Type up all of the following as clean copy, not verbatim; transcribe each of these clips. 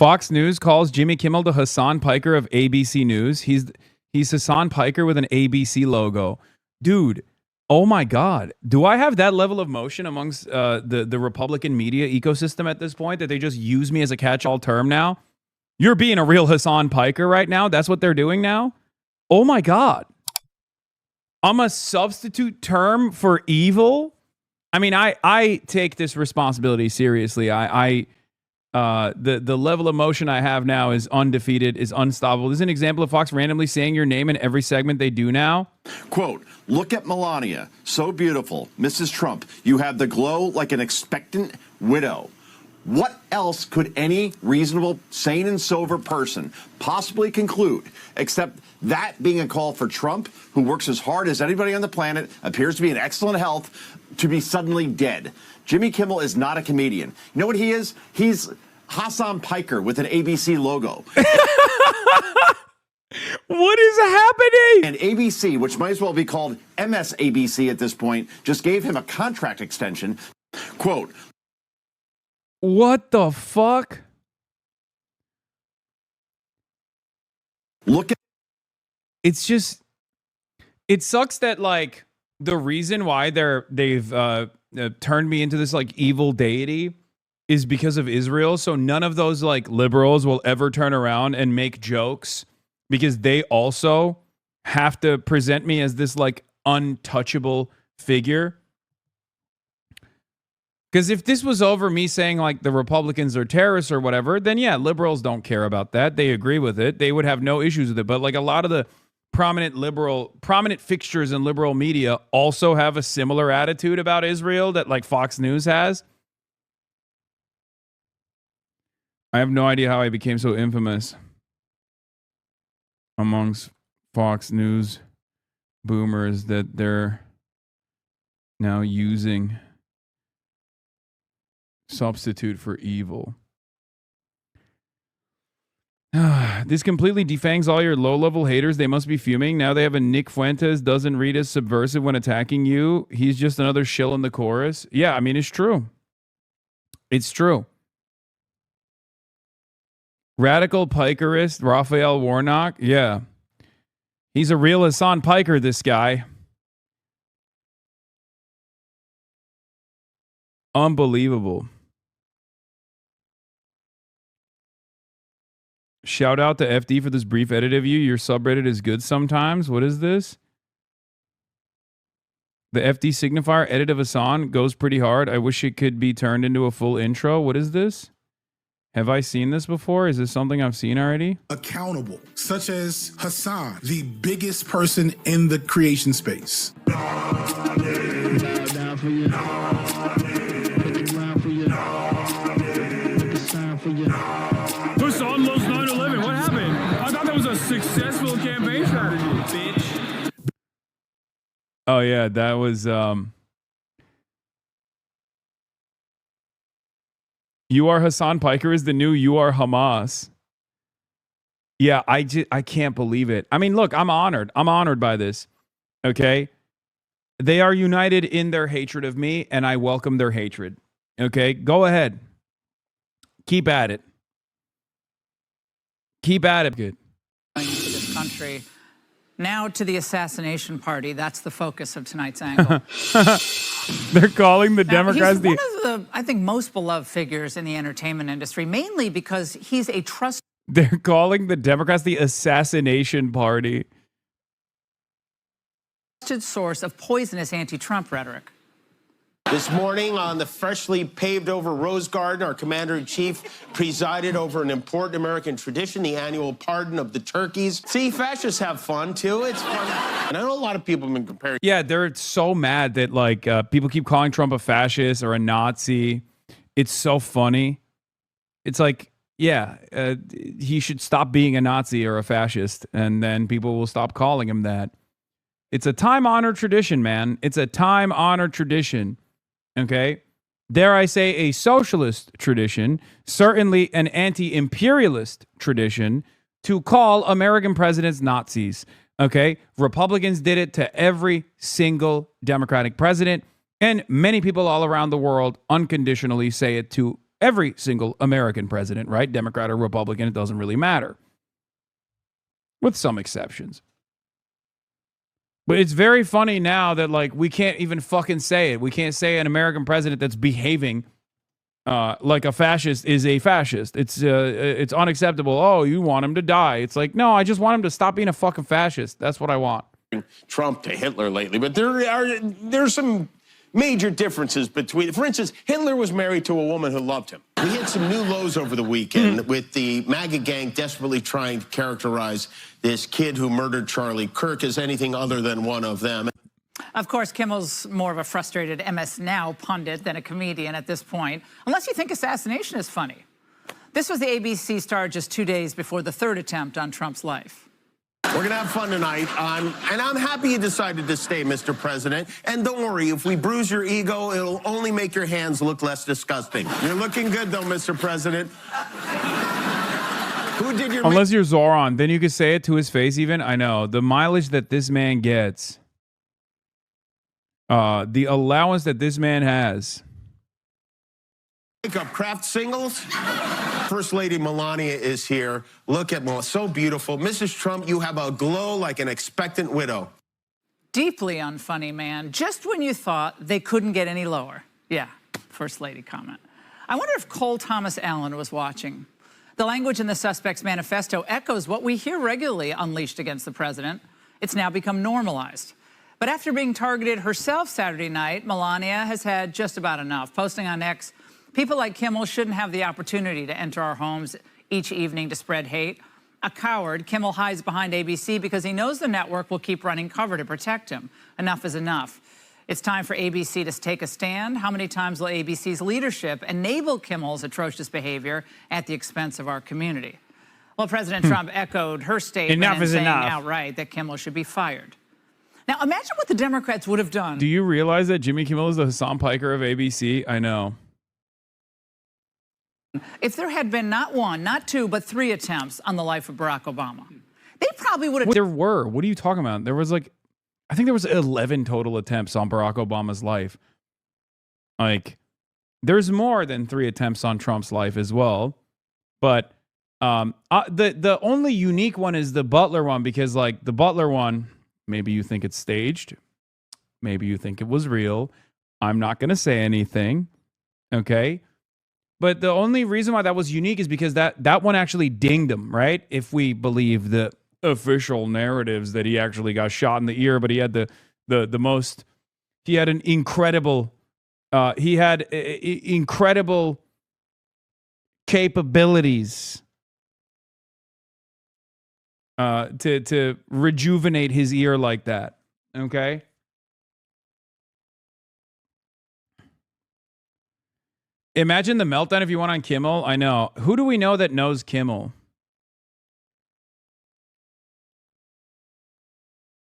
Fox News calls Jimmy Kimmel the Hasan Piker of ABC News. He's Hasan Piker with an ABC logo. Dude, oh my God. Do I have that level of motion amongst the Republican media ecosystem at this point that they just use me as a catch-all term now? You're being a real Hasan Piker right now? That's what they're doing now? Oh my God. I'm a substitute term for evil? I mean, I take this responsibility seriously. The level of motion I have now is undefeated, is unstoppable. This is an example of Fox randomly saying your name in every segment they do now. Quote, look at Melania, so beautiful. Mrs. Trump, you have the glow like an expectant widow. What else could any reasonable, sane and sober person possibly conclude except that being a call for Trump, who works as hard as anybody on the planet, appears to be in excellent health, to be suddenly dead? Jimmy Kimmel is not a comedian. You know what he is? He's Hasan Piker with an ABC logo. What is happening? And ABC, which might as well be called MSABC at this point, just gave him a contract extension. Quote, what the fuck? Look at... It's just... It sucks that, like, the reason why they've turned me into this, like, evil deity is because of Israel. So none of those, like, liberals will ever turn around and make jokes because they also have to present me as this, like, untouchable figure. Because if this was over me saying, like, the Republicans are terrorists or whatever, then yeah, liberals don't care about that. They agree with it. They would have no issues with it. But, like, a lot of the prominent fixtures in liberal media also have a similar attitude about Israel that, like, Fox News has. I have no idea how I became so infamous amongst Fox News boomers that they're now using substitute for evil. This completely defangs all your low-level haters. They must be fuming. Now they have a Nick Fuentes doesn't read as subversive when attacking you. He's just another shill in the chorus. Yeah, I mean, it's true. It's true. Radical Pikerist Raphael Warnock. Yeah. He's a real Hasan Piker, this guy. Unbelievable. Shout out to FD for this brief edit of you. Your subreddit is good sometimes. What is this? The FD signifier edit of Hasan goes pretty hard. I wish it could be turned into a full intro. What is this? Have I seen this before? Is this something I've seen already? Accountable, such as Hasan, the biggest person in the creation space. Hasan loves 9/11. What happened? I thought that was a successful campaign strategy, bitch. Oh yeah, that was You are Hasan Piker is the new You are Hamas. Yeah, I can't believe it. I mean, look, I'm honored. I'm honored by this. Okay? They are united in their hatred of me, and I welcome their hatred. Okay? Go ahead. Keep at it. Keep at it. Good. To this country. Now to the assassination party. That's the focus of tonight's angle. They're calling the Democrats he's one of the, I think, most beloved figures in the entertainment industry, mainly because he's a trusted... They're calling the Democrats the assassination party. ...source of poisonous anti-Trump rhetoric. This morning on the freshly paved over Rose Garden, our commander-in-chief presided over an important American tradition, the annual pardon of the turkeys. See, fascists have fun, too. It's fun. And I know a lot of people have been comparing. Yeah, they're so mad that, like, people keep calling Trump a fascist or a Nazi. It's so funny. It's like, yeah, he should stop being a Nazi or a fascist, and then people will stop calling him that. It's a time-honored tradition, man. It's a time-honored tradition. Okay, dare I say a socialist tradition, certainly an anti-imperialist tradition, to call American presidents Nazis. Okay, Republicans did it to every single Democratic president, and many people all around the world unconditionally say it to every single American president, right? Democrat or Republican, it doesn't really matter. With some exceptions. But it's very funny now that, like, we can't even fucking say it. We can't say an American president that's behaving like a fascist is a fascist. It's unacceptable. Oh, you want him to die. It's like, no, I just want him to stop being a fucking fascist. That's what I want. Trump to Hitler lately, but there's some major differences between, for instance, Hitler was married to a woman who loved him. We hit some new lows over the weekend with the MAGA gang desperately trying to characterize this kid who murdered Charlie Kirk as anything other than one of them. Of course, Kimmel's more of a frustrated MS Now pundit than a comedian at this point, unless you think assassination is funny. This was the ABC star just 2 days before the third attempt on Trump's life. We're going to have fun tonight, and I'm happy you decided to stay, Mr. President. And don't worry, if we bruise your ego, it'll only make your hands look less disgusting. You're looking good, though, Mr. President. Who did your... Unless you're Zoran, then you could say it to his face even. I know. The mileage that this man gets, the allowance that this man has. Makeup craft singles. First Lady Melania is here. Look at Melania, so beautiful. Mrs. Trump, you have a glow like an expectant widow. Deeply unfunny, man. Just when you thought they couldn't get any lower. Yeah, First Lady comment. I wonder if Cole Thomas Allen was watching. The language in the suspect's manifesto echoes what we hear regularly unleashed against the president. It's now become normalized. But after being targeted herself Saturday night, Melania has had just about enough. Posting on X, people like Kimmel shouldn't have the opportunity to enter our homes each evening to spread hate. A coward, Kimmel hides behind ABC because he knows the network will keep running cover to protect him. Enough is enough. It's time for ABC to take a stand. How many times will ABC's leadership enable Kimmel's atrocious behavior at the expense of our community? Well, President Trump echoed her statement and saying outright that Kimmel should be fired. Now, imagine what the Democrats would have done. Do you realize that Jimmy Kimmel is the Hasan Piker of ABC? I know. If there had been not one, not two, but 3 attempts on the life of Barack Obama, they probably would have... There were. What are you talking about? There was like, I think there was 11 total attempts on Barack Obama's life. Like, there's more than 3 attempts on Trump's life as well. But the only unique one is the Butler one, because like the Butler one, maybe you think it's staged. Maybe you think it was real. I'm not going to say anything. Okay. But the only reason why that was unique is because that one actually dinged him, right? If we believe the official narratives that he actually got shot in the ear, but he had the most, he had an incredible, incredible capabilities to rejuvenate his ear like that. Okay. Imagine the meltdown if you went on Kimmel. I know. Who do we know that knows Kimmel?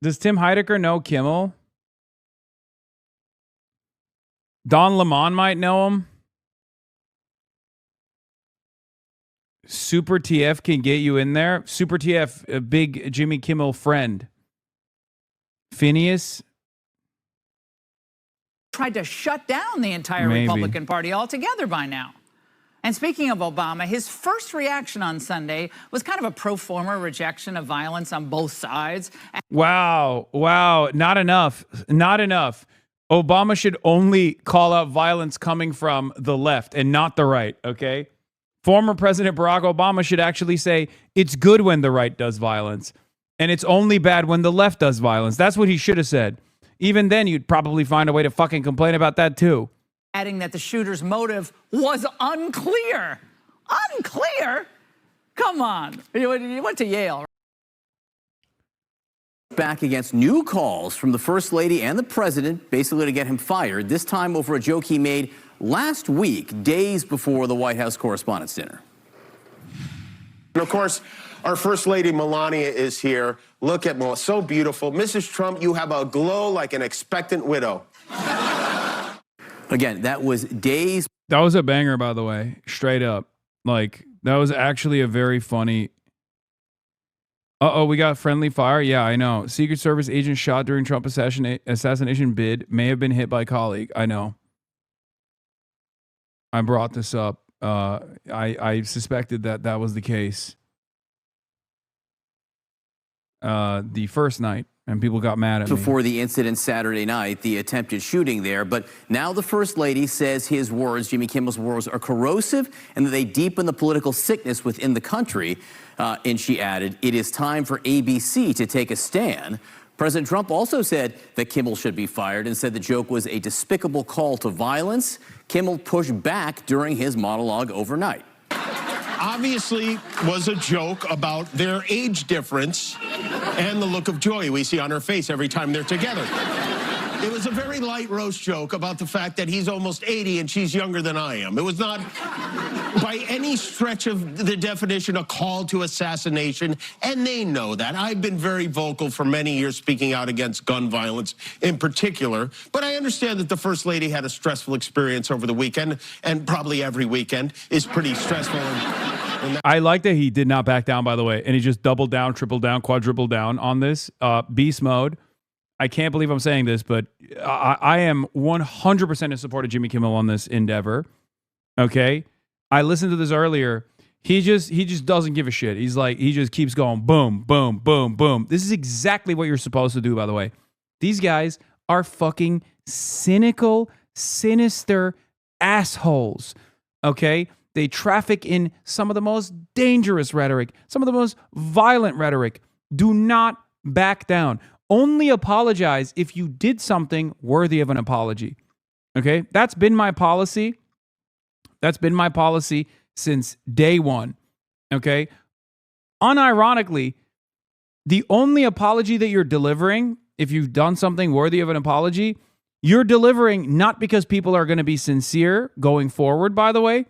Does Tim Heidecker know Kimmel? Don Lemon might know him. Super TF can get you in there. Super TF, a big Jimmy Kimmel friend. Phineas tried to shut down the entire Republican Party altogether by now. And speaking of Obama, his first reaction on Sunday was kind of a pro forma rejection of violence on both sides. Wow. Not enough. Obama should only call out violence coming from the left and not the right, okay? Former President Barack Obama should actually say, it's good when the right does violence, and it's only bad when the left does violence. That's what he should have said. Even then, you'd probably find a way to fucking complain about that too. Adding that the shooter's motive was unclear. Unclear? Come on. You went to Yale. Back against new calls from the First Lady and the President, basically to get him fired, this time over a joke he made last week, days before the White House Correspondents' Dinner. And of course, our First Lady Melania is here. Look at Melania, so beautiful. Mrs. Trump, you have a glow like an expectant widow. Again, that was days. That was a banger, by the way, straight up. Like, that was actually a very funny. We got friendly fire. Yeah, I know. Secret Service agent shot during Trump assassination bid may have been hit by colleague. I know. I brought this up. I suspected that was the case the first night, and people got mad at me. Before the incident Saturday night, the attempted shooting there, but now the First Lady says his words, Jimmy Kimmel's words, are corrosive and that they deepen the political sickness within the country. And she added, it is time for ABC to take a stand. President Trump also said that Kimmel should be fired and said the joke was a despicable call to violence. Kimmel pushed back during his monologue overnight. Obviously was a joke about their age difference and the look of joy we see on her face every time they're together. It was a very light roast joke about the fact that he's almost 80 and she's younger than I am. It was not, by any stretch of the definition, a call to assassination, and they know that. I've been very vocal for many years speaking out against gun violence in particular, but I understand that the First Lady had a stressful experience over the weekend, and probably every weekend is pretty stressful. I like that he did not back down, by the way, and he just doubled down, tripled down, quadrupled down on this. Beast mode. I can't believe I'm saying this, but I am 100% in support of Jimmy Kimmel on this endeavor. Okay? I listened to this earlier. He just doesn't give a shit. He's like, he just keeps going boom, boom, boom, boom. This is exactly what you're supposed to do, by the way. These guys are fucking cynical, sinister assholes. Okay? They traffic in some of the most dangerous rhetoric, some of the most violent rhetoric. Do not back down. Only apologize if you did something worthy of an apology. Okay? That's been my policy. That's been my policy since day one. Okay? Unironically, the only apology that you're delivering, if you've done something worthy of an apology, you're delivering not because people are going to be sincere going forward, by the way,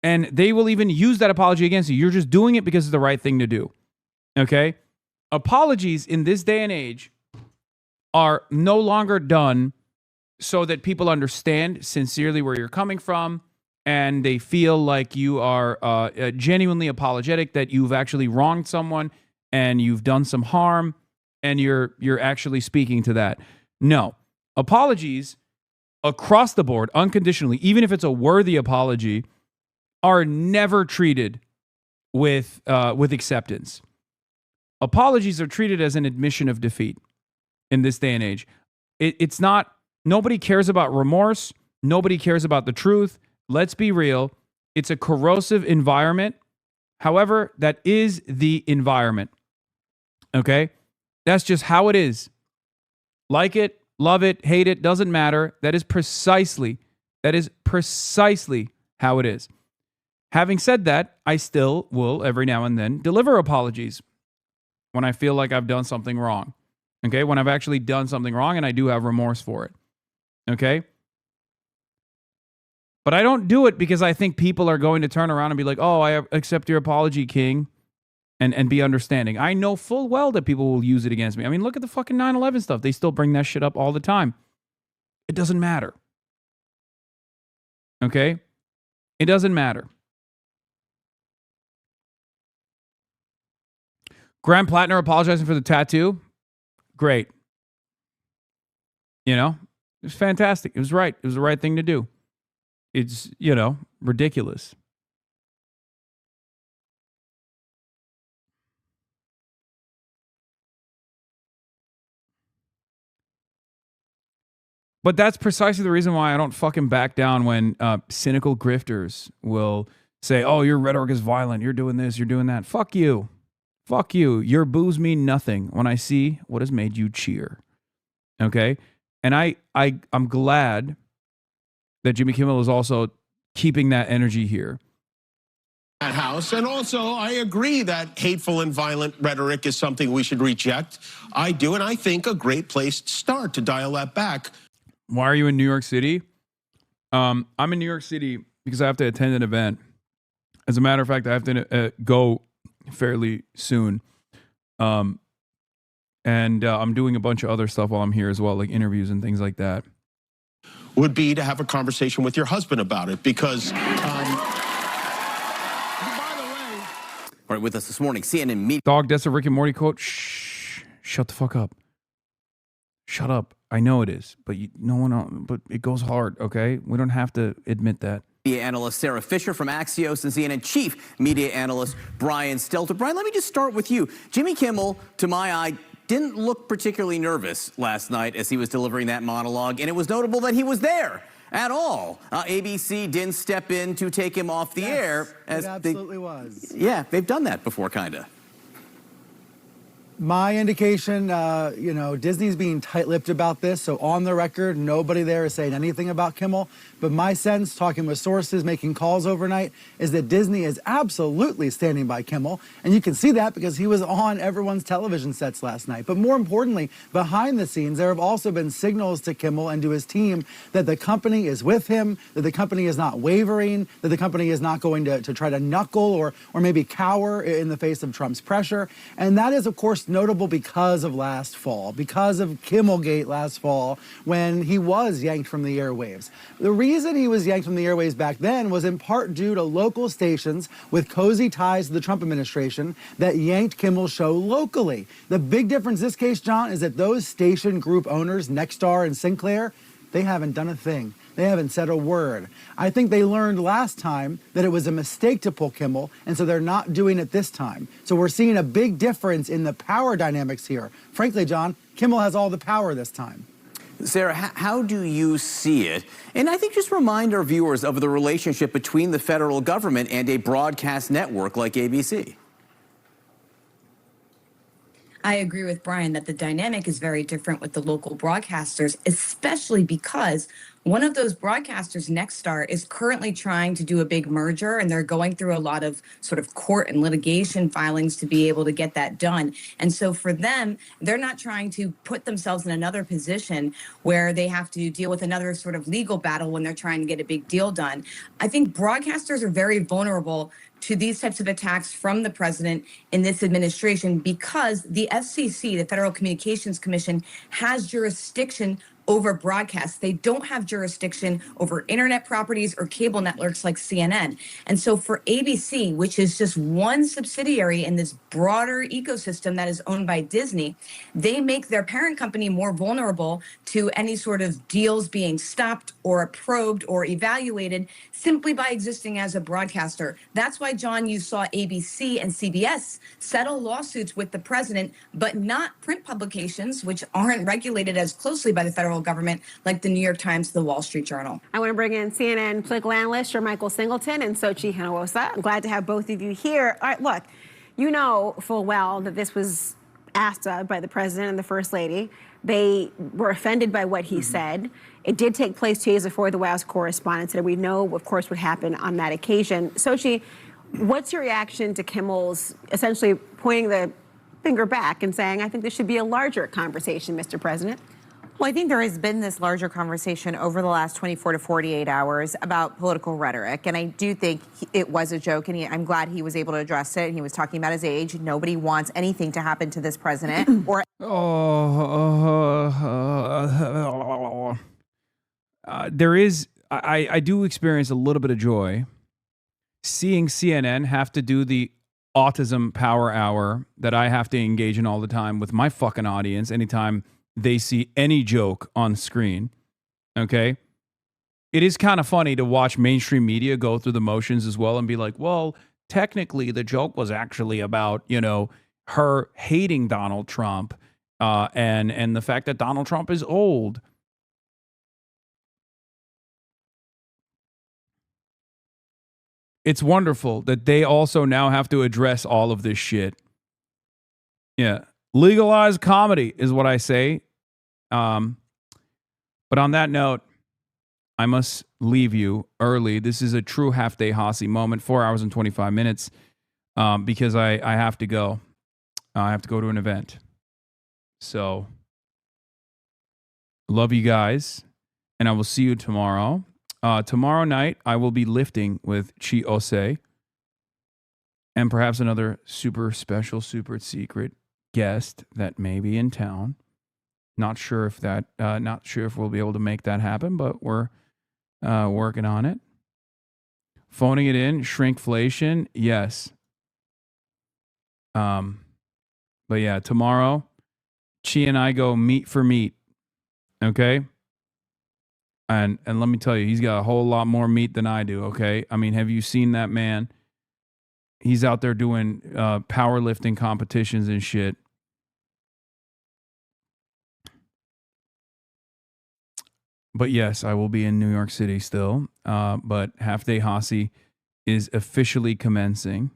and they will even use that apology against you. You're just doing it because it's the right thing to do. Okay? Apologies in this day and age are no longer done so that people understand sincerely where you're coming from and they feel like you are genuinely apologetic, that you've actually wronged someone and you've done some harm and you're actually speaking to that. No. Apologies across the board, unconditionally, even if it's a worthy apology, are never treated with acceptance. Apologies are treated as an admission of defeat in this day and age. It's not, nobody cares about remorse. Nobody cares about the truth. Let's be real. It's a corrosive environment. However, that is the environment. Okay? That's just how it is. Like it, love it, hate it, doesn't matter. That is precisely how it is. Having said that, I still will every now and then deliver apologies when I feel like I've done something wrong. Okay? When I've actually done something wrong and I do have remorse for it. Okay? But I don't do it because I think people are going to turn around and be like, oh, I accept your apology, King, and be understanding. I know full well that people will use it against me. I mean, look at the fucking 9/11 stuff. They still bring that shit up all the time. It doesn't matter. Okay? It doesn't matter. Graham Plattner apologizing for the tattoo. Great. You know, it was fantastic. It was right. It was the right thing to do. It's, you know, ridiculous. But that's precisely the reason why I don't fucking back down when cynical grifters will say, oh, your rhetoric is violent. You're doing this. You're doing that. Fuck you. Fuck you. Your boos mean nothing when I see what has made you cheer. Okay? And I'm glad that Jimmy Kimmel is also keeping that energy here. That house. And also, I agree that hateful and violent rhetoric is something we should reject. I do, and I think a great place to start to dial that back. Why are you in New York City? I'm in New York City because I have to attend an event. As a matter of fact, I have to go fairly soon. And I'm doing a bunch of other stuff while I'm here as well, like interviews and things like that. Would be to have a conversation with your husband about it because, by the way. All right, with us this morning, CNN Media. Dog, that's a Rick and Morty quote. Shh, shut the fuck up. Shut up. I know it is, but but it goes hard, okay? We don't have to admit that. Media analyst Sarah Fisher from Axios and CNN chief media analyst Brian Stelter. Brian, let me just start with you. Jimmy Kimmel, to my eye, didn't look particularly nervous last night as he was delivering that monologue, and it was notable that he was there at all. ABC didn't step in to take him off the air. It absolutely was. Yeah, they've done that before, kind of. My indication, Disney's being tight-lipped about this, so on the record, nobody there is saying anything about Kimmel. But my sense, talking with sources, making calls overnight, is that Disney is absolutely standing by Kimmel. And you can see that because he was on everyone's television sets last night. But more importantly, behind the scenes, there have also been signals to Kimmel and to his team that the company is with him, that the company is not wavering, that the company is not going to try to knuckle or maybe cower in the face of Trump's pressure. And that is, of course, notable because of last fall, because of Kimmelgate last fall, when he was yanked from the airwaves. The reason he was yanked from the airwaves back then was in part due to local stations with cozy ties to the Trump administration that yanked Kimmel's show locally. The big difference in this case, John, is that those station group owners, Nexstar and Sinclair, they haven't done a thing. They haven't said a word. I think they learned last time that it was a mistake to pull Kimmel, and so they're not doing it this time. So we're seeing a big difference in the power dynamics here. Frankly, John, Kimmel has all the power this time. Sarah, how do you see it? And I think just remind our viewers of the relationship between the federal government and a broadcast network like ABC. I agree with Brian that the dynamic is very different with the local broadcasters, especially because one of those broadcasters, Nexstar, is currently trying to do a big merger, and they're going through a lot of sort of court and litigation filings to be able to get that done. And so for them, they're not trying to put themselves in another position where they have to deal with another sort of legal battle when they're trying to get a big deal done. I think broadcasters are very vulnerable to these types of attacks from the president in this administration because the FCC, the Federal Communications Commission, has jurisdiction over broadcasts. They don't have jurisdiction over internet properties or cable networks like CNN. And so for ABC, which is just one subsidiary in this broader ecosystem that is owned by Disney, they make their parent company more vulnerable to any sort of deals being stopped or probed or evaluated simply by existing as a broadcaster. That's why, John, you saw ABC and CBS settle lawsuits with the president, but not print publications, which aren't regulated as closely by the federal government, like the New York Times, the Wall Street Journal. I want to bring in CNN political analyst Michael Singleton and Sochi Hinojosa. I'm glad to have both of you here. All right, look, you know full well that this was asked of by the president and the first lady. They were offended by what he said. It did take place 2 days before the White House correspondent said we know, of course, what happened on that occasion. Sochi, what's your reaction to Kimmel's essentially pointing the finger back and saying, I think this should be a larger conversation, Mr. President? Well, I think there has been this larger conversation over the last 24 to 48 hours about political rhetoric. And I do think it was a joke, and I'm glad he was able to address it. He was talking about his age. Nobody wants anything to happen to this president. Or there is, I do experience a little bit of joy seeing CNN have to do the autism power hour that I have to engage in all the time with my fucking audience anytime they see any joke on screen. Okay? It is kind of funny to watch mainstream media go through the motions as well and be like, well, technically the joke was actually about, her hating Donald Trump and the fact that Donald Trump is old. It's wonderful that they also now have to address all of this shit. Yeah. Legalize comedy is what I say. But on that note, I must leave you early. This is a true half-day Hasi moment, 4 hours and 25 minutes, because I have to go. I have to go to an event. So, love you guys, and I will see you tomorrow. Tomorrow night, I will be lifting with Chi Ose and perhaps another super special, super secret guest that may be in town. Not sure if we'll be able to make that happen, but we're working on it. Phoning it in, shrinkflation, yes. But yeah, tomorrow, Chi and I go meet for meet. Okay? And let me tell you, he's got a whole lot more meat than I do, okay? I mean, have you seen that man? He's out there doing powerlifting competitions and shit. But yes, I will be in New York City still. But Half Day Hasi is officially commencing.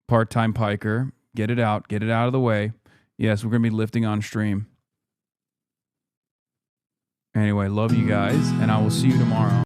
Part-time piker. Get it out of the way. Yes, we're going to be lifting on stream. Anyway, love you guys, and I will see you tomorrow.